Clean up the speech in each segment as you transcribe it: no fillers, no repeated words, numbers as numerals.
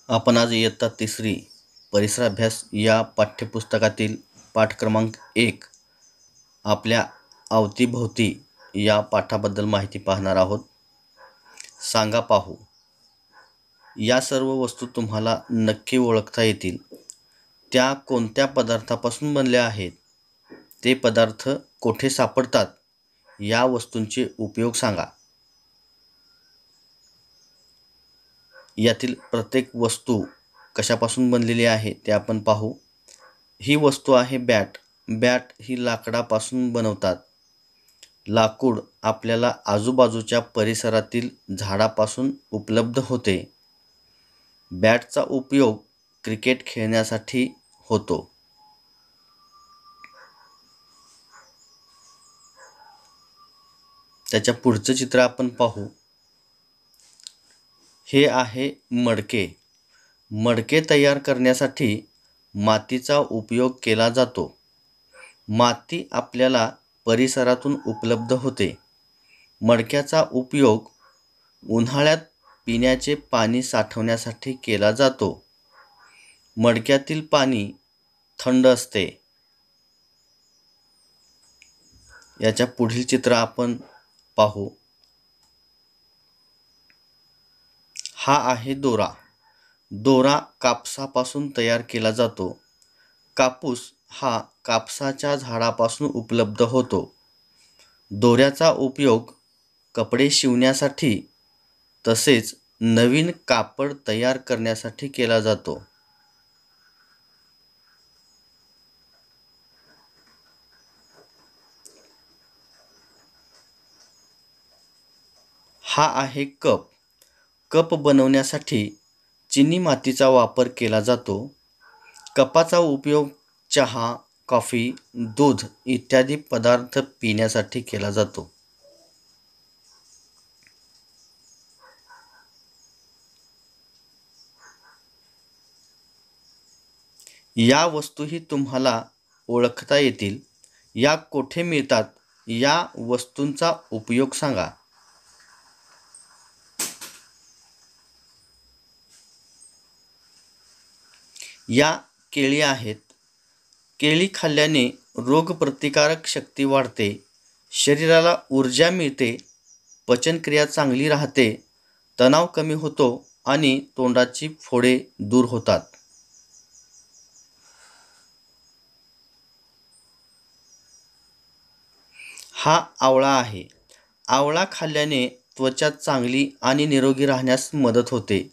आपण आज इयत्ता तिसरी परिसराभ्यास या पाठ्यपुस्तकातील पाठ क्रमांक 1 आपल्या अवतीभोवती या पाठाबद्दल माहिती पाहणार आहोत. सांगा पाहू. या सर्व वस्तू तुम्हाला नक्की ओळखता येतील. त्या कोणत्या पदार्थापासून बनल्या आहेत? ते पदार्थ कोठे सापडतात? या वस्तूंचे उपयोग सांगा. यातील प्रत्येक वस्तू कशापासून बनलेली आहे ते आपण पाहू. ही वस्तू आहे बॅट. बॅट ही लाकडापासून बनवतात. लाकूड आपल्याला आजूबाजूच्या परिसरातील झाडापासून उपलब्ध होते. बॅटचा उपयोग क्रिकेट खेळण्यासाठी होतो. त्याच्या पुढचं चित्र आपण पाहू. हे आहे मडके. मडके तयार करण्यासाठी मातीचा उपयोग केला जातो. माती आपल्याला परिसरातून उपलब्ध होते. मडक्याचा उपयोग उन्हाळ्यात पिण्याचे पाणी साठवण्यासाठी केला जातो. मडक्यातील पाणी थंड असते. याच्या पुढील चित्र आपण पाहू. हा आहे दोरा. दोरा कापसापासून तयार केला जातो. कापूस हा कापसाच्या झाडापासून उपलब्ध होतो. दोऱ्याचा उपयोग कपडे शिवण्यासाठी तसेच नवीन कापड तयार करण्यासाठी केला जातो. हा आहे कप. कप बनवण्यासाठी चिनी मातीचा वापर केला जातो. कपाचा उपयोग चहा, कॉफी, दूध इत्यादी पदार्थ पिण्यासाठी केला जातो. या वस्तूही तुम्हाला ओळखता येतील. या कोठे मिळतात? या वस्तूंचा उपयोग सांगा. या केळी आहेत. केळी खाल्ल्याने रोगप्रतिकारक शक्ती वाढते, शरीराला ऊर्जा मिळते, पचनक्रिया चांगली राहते, तणाव कमी होतो आणि तोंडाची फोडे दूर होतात. हा आवळा आहे. आवळा खाल्ल्याने त्वचा चांगली आणि निरोगी राहण्यास मदत होते.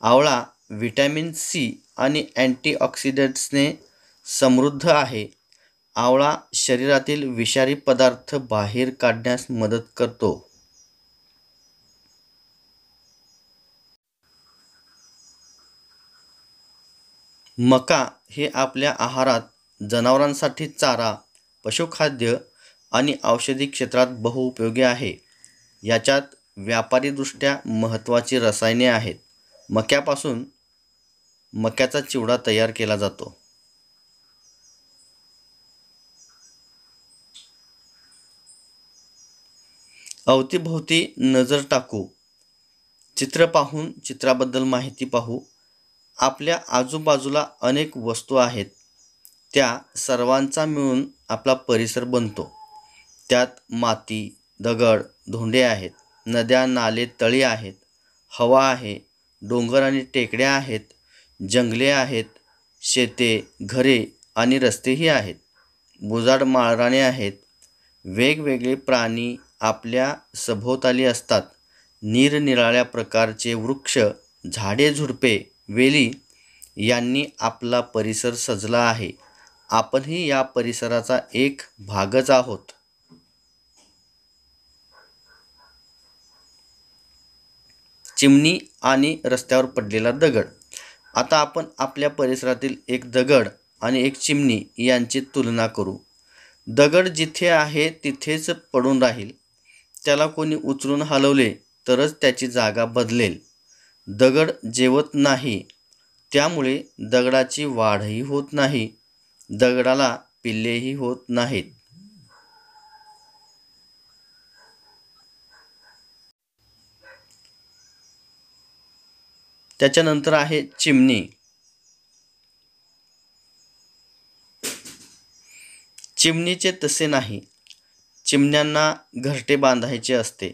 आवळा व्हिटॅमिन सी आणि अँटीऑक्सिडंट्सने समृद्ध आहे. आवळा शरीरातील विषारी पदार्थ बाहेर काढण्यास मदत करतो. मका हे आपल्या आहारात जनावरांसाठी चारा, पशुखाद्य आणि औषधी क्षेत्रात बहुउपयोगी आहे. याच्यात व्यापारीदृष्ट्या महत्त्वाची रसायने आहेत. मक्यापासून मक्याचा चिवडा तयार केला जातो. अवतीभोवती नजर टाकू. चित्र पाहून चित्राबद्दल माहिती पाहू. आपल्या आजूबाजूला अनेक वस्तू आहेत. त्या सर्वांचा मिळून आपला परिसर बनतो. त्यात माती, दगड, धोंडे आहेत. नद्या, नाले, तळी आहेत. हवा आहे. डोंगर आणि टेकड्या आहेत. जंगले आहेत. शेते, घरे आणि रस्तेही आहेत. बुजाड माळराने आहेत. वेगवेगळे प्राणी आपल्या सभोवताली असतात. निरनिराळ्या प्रकारचे वृक्ष, झाडे, झुडपे, वेली यांनी आपला परिसर सजला आहे. आपणही या परिसराचा एक भागच आहोत. चिमणी आणि रस्त्यावर पडलेला दगड. आता आपण आपल्या परिसरातील एक दगड आणि एक चिमणी यांची तुलना करू. दगड जिथे आहे तिथेच पडून राहील. त्याला कोणी उचलून हलवले तरच त्याची जागा बदलेल. दगड जेवत नाही, त्यामुळे दगडाची वाढही होत नाही. दगडाला पिल्लेही होत नाहीत. त्याच्यानंतर आहे चिमणी. चिमणीचे तसे नाही. चिमण्यांना घरटे बांधायचे असते.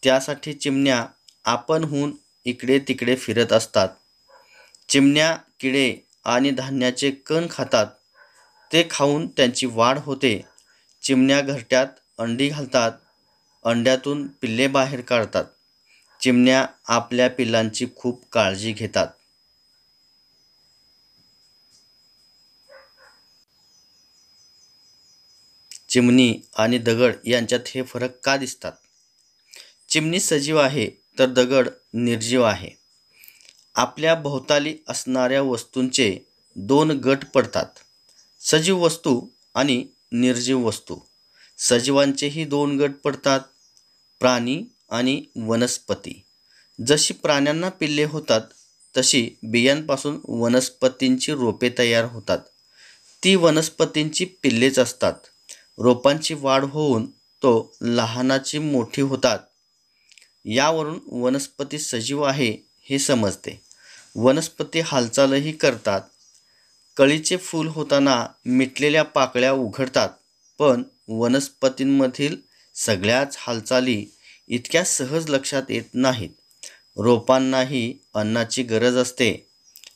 त्यासाठी चिमण्या आपणहून इकडे तिकडे फिरत असतात. चिमण्या किडे आणि धान्याचे कण खातात. ते खाऊन त्यांची वाढ होते. चिमण्या घरट्यात अंडी घालतात. अंड्यातून पिल्ले बाहेर काढतात. चिमण्या आपल्या पिल्लांची खूप काळजी घेतात. चिमणी आणि दगड यांच्यात हे फरक का दिसतात? चिमणी सजीव आहे तर दगड निर्जीव आहे. आपल्या भोवताली असणाऱ्या वस्तूंचे दोन गट पडतात, सजीव वस्तू आणि निर्जीव वस्तू. सजीवांचेही दोन गट पडतात, प्राणी आणि वनस्पती. जशी प्राण्यांना पिल्ले होतात तशी बियांपासून वनस्पतींची रोपे तयार होतात. ती वनस्पतींची पिल्लेच असतात. रोपांची वाढ होऊन तो लहानाची मोठी होतात. यावरून वनस्पती सजीव आहे हे समजते. वनस्पती हालचालही करतात. कळीचे फूल होताना मिटलेल्या पाकळ्या उघडतात. पण वनस्पतींमधील सगळ्याच हालचाली इतक्या सहज लक्षात येत नाहीत. रोपांनाही अन्नाची गरज असते.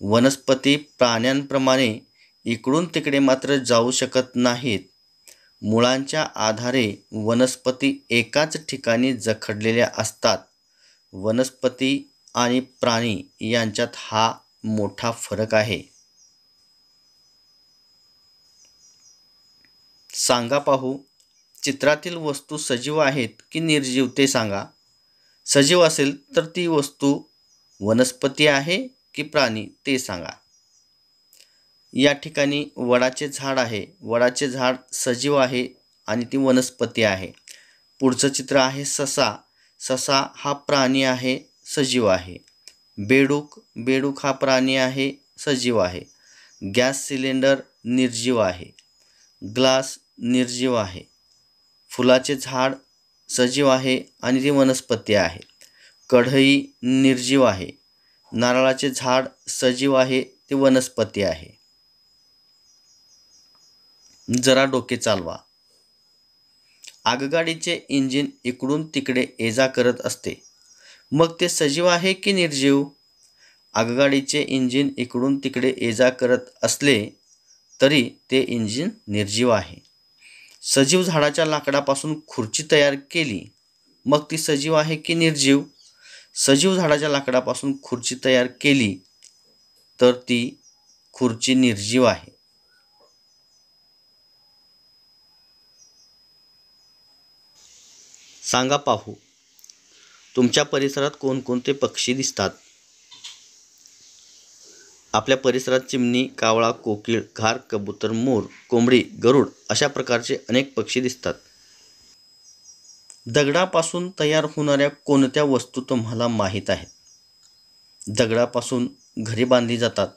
वनस्पती प्राण्यांप्रमाणे इकडून तिकडे मात्र जाऊ शकत नाहीत. मुळांच्या आधारे वनस्पती एकाच ठिकाणी जखडलेल्या असतात. वनस्पती आणि प्राणी यांच्यात हा मोठा फरक आहे. सांगा पाहू, चित्रातील वस्तू सजीव आहेत की निर्जीव ते सांगा. सजीव असेल तर ती वस्तू वनस्पती आहे की प्राणी ते सांगा. या ठिकाणी वडाचे झाड आहे. वडाचे झाड सजीव आहे आणि ती वनस्पती आहे. पुढचं चित्र आहे ससा. ससा हा प्राणी आहे, सजीव आहे. बेडूक. बेडूक हा प्राणी आहे, सजीव आहे. गॅस सिलेंडर निर्जीव आहे. ग्लास निर्जीव आहे. फुलाचे झाड सजीव आहे आणि ती वनस्पती आहे. कढई निर्जीव आहे. नारळाचे झाड सजीव आहे, ते वनस्पती आहे. जरा डोके चालवा. आगगाडीचे इंजिन इकडून तिकडे ये-जा करत असते. मग ते सजीव आहे की निर्जीव? आगगाडीचे इंजिन इकडून तिकडे ये-जा करत असले तरी ते इंजिन निर्जीव आहे. सजीव झाडाच्या लाकडापासून खुर्ची तयार केली, मग ती सजीव आहे की निर्जीव? सजीव झाडाच्या लाकडापासून खुर्ची तयार केली तर ती खुर्ची निर्जीव आहे. सांगा पाहू, तुमच्या परिसरात कोणकोणते पक्षी दिसतात? आपल्या परिसरात चिमणी, कावळा, कोकिळ, घार, कबूतर, मोर, कोंबडी, गरुड अशा प्रकारचे अनेक पक्षी दिसतात. दगडापासून तयार होणाऱ्या कोणत्या वस्तू तुम्हाला माहीत आहेत? दगडापासून घरे बांधली जातात.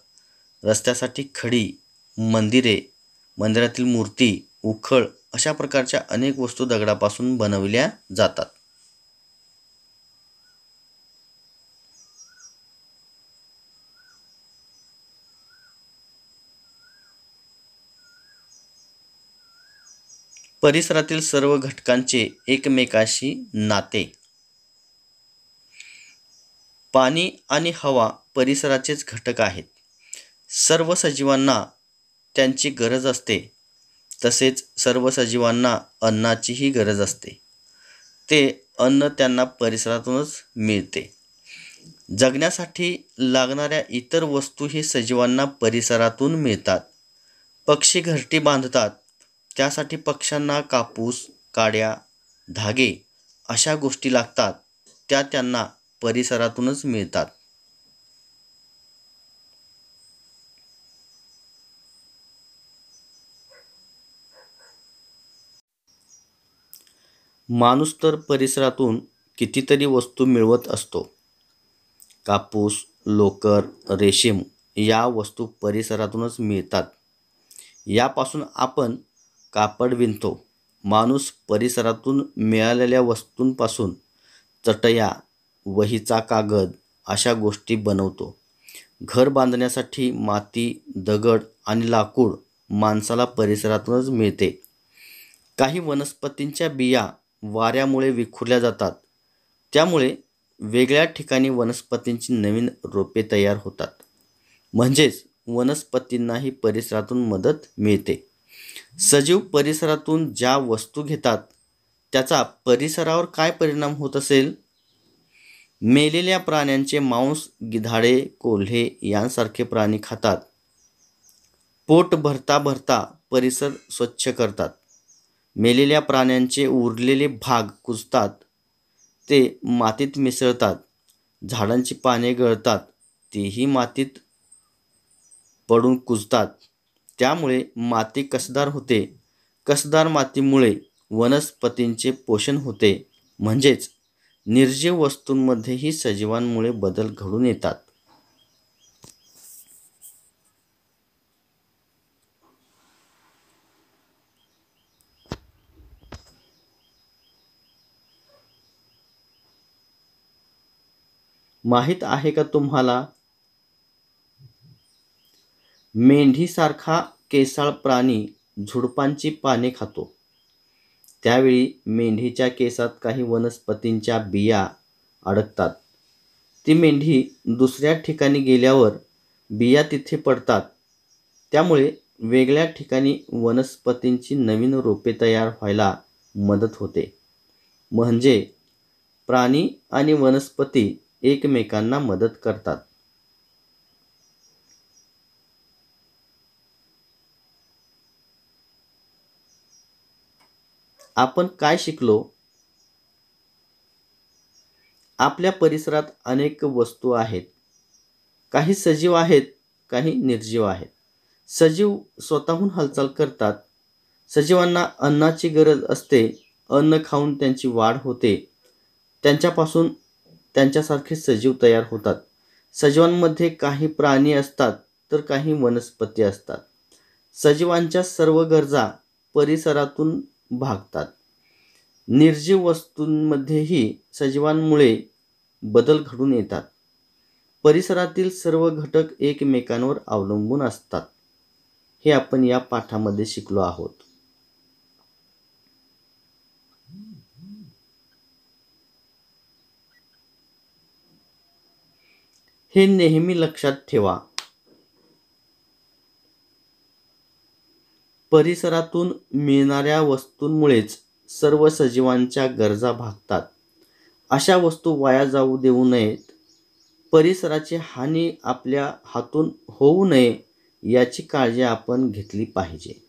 रस्त्यासाठी खडी, मंदिरे, मंदिरातील मूर्ती, उखळ अशा प्रकारच्या अनेक वस्तू दगडापासून बनवल्या जातात. परिसरातील सर्व घटकांचे एकमेकाशी नाते. पाणी आणि हवा परिसराचेच घटक आहेत. सर्व सजीवांना त्यांची गरज असते. तसेच सर्व सजीवांना अन्नाचीही गरज असते. ते अन्न त्यांना परिसरातूनच मिळते. जगण्यासाठी लागणाऱ्या इतर वस्तूही सजीवांना परिसरातून मिळतात. पक्षी घरटी बांधतात. त्यासाठी पक्ष्यांना कापूस, काड्या, धागे अशा गोष्टी लागतात. त्या त्यांना परिसरातूनच मिळतात. माणूस तर परिसरातून कितीतरी वस्तू मिळवत असतो. कापूस, लोकर, रेशीम या वस्तू परिसरातूनच मिळतात. यापासून आपण कापड विणतो. माणूस परिसरातून मिळालेल्या वस्तूंपासून चटया, वहीचा कागद अशा गोष्टी बनवतो. घर बांधण्यासाठी माती, दगड आणि लाकूड माणसाला परिसरातूनच मिळते. काही वनस्पतींच्या बिया वाऱ्यामुळे विखुरल्या जातात. त्यामुळे वेगळ्या ठिकाणी वनस्पतींची नवीन रोपे तयार होतात. म्हणजेच वनस्पतींनाही परिसरातून मदत मिळते. सजीव परिसरातून ज्या वस्तू घेतात त्याचा परिसरावर काय परिणाम होत असेल? मेलेल्या प्राण्यांचे मांस गिधाडे, कोल्हे यांसारखे प्राणी खातात. पोट भरता भरता परिसर स्वच्छ करतात. मेलेल्या प्राण्यांचे उरलेले भाग कुजतात, ते मातीत मिसळतात. झाडांची पाने गळतात, तेही मातीत पडून कुजतात. त्यामुळे माती कसदार होते. कसदार मातीमुळे वनस्पतींचे पोषण होते. म्हणजेच निर्जीव वस्तूंमध्येही सजीवांमुळे बदल घडून येतात. माहित आहे का तुम्हाला, मेंढीसारखा केसाळ प्राणी झुडपांची पाने खातो. त्यावेळी मेंढीच्या केसात काही वनस्पतींच्या बिया अडकतात. ती मेंढी दुसऱ्या ठिकाणी गेल्यावर बिया तिथे पडतात. त्यामुळे वेगळ्या ठिकाणी वनस्पतींची नवीन रोपे तयार व्हायला मदत होते. म्हणजे प्राणी आणि वनस्पती एकमेकांना मदत करतात. आपण काय शिकलो? आपल्या परिसरात अनेक वस्तू आहेत. काही सजीव आहेत, काही निर्जीव आहेत. सजीव स्वतःहून हालचाल करतात. सजीवांना अन्नाची गरज असते. अन्न खाऊन त्यांची वाढ होते. त्यांच्यापासून त्यांच्यासारखे सजीव तयार होतात. सजीवांमध्ये काही प्राणी असतात तर काही वनस्पती असतात. सजीवांच्या सर्व गरजा परिसरातून भागतात. निर्जीव वस्तूंमध्येही सजीवांमुळे बदल घडून येतात. परिसरातील सर्व घटक एकमेकांवर अवलंबून असतात. हे आपण या पाठामध्ये शिकलो आहोत. हे नेहमी लक्षात ठेवा. परिसरातून मिळणाऱ्या वस्तूंमुळेच सर्व सजीवांच्या गरजा भागतात. अशा वस्तू वाया जाऊ देऊ नयेत. परिसराची हानी आपल्या हातून होऊ नये याची काळजी आपण घेतली पाहिजे.